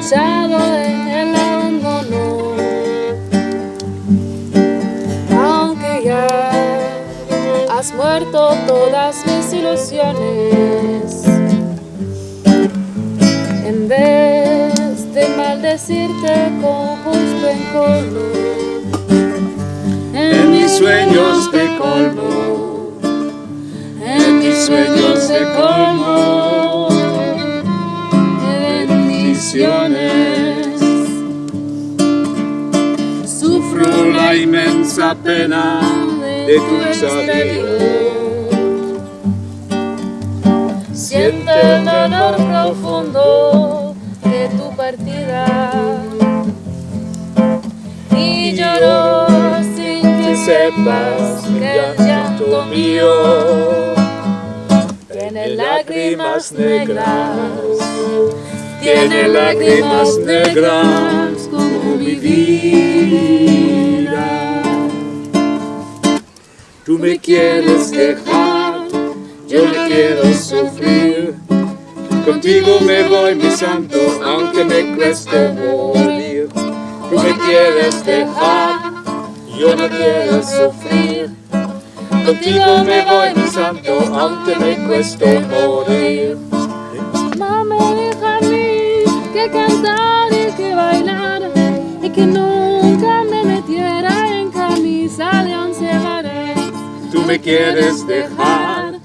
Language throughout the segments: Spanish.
echado en el abandono. Aunque ya has muerto todas mis ilusiones, en vez de maldecirte con justo encono, en mis sueños te colmo, en mis sueños te colmo de bendiciones. Sufro la inmensa pena de tu extravío. Siento el dolor profundo de tu partida y lloro sin que sepas que el llanto mío tiene lágrimas negras, Tiene lágrimas negras como mi vida. Tú me quieres dejar, yo me quiero sufrir. Contigo me voy, mi santo, aunque me cueste morir. Tú me quieres dejar, yo no quiero sufrir. Contigo me voy, mi santo, aunque me cueste morir. Mamá me dijo a mí que cantar y que bailar y que nunca me metiera en camisa de 11 varas. Tú me quieres dejar,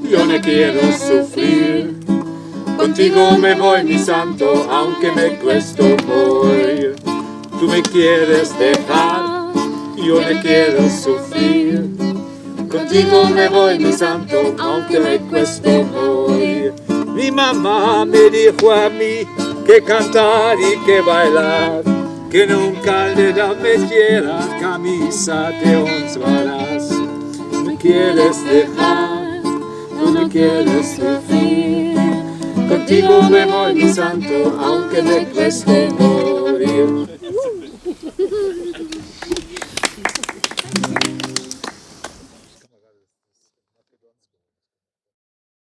yo no quiero sufrir. Contigo me voy, mi santo, aunque me cueste morir. Tú me quieres dejar, yo no quiero sufrir. Contigo me voy, mi santo, aunque me cueste morir. Mi mamá me dijo a mí que cantar y que bailar, que nunca le metiera camisa de 11 varas. Me quieres dejar, no me quieres sufrir. Contigo me voy, mi santo, aunque me cueste morir.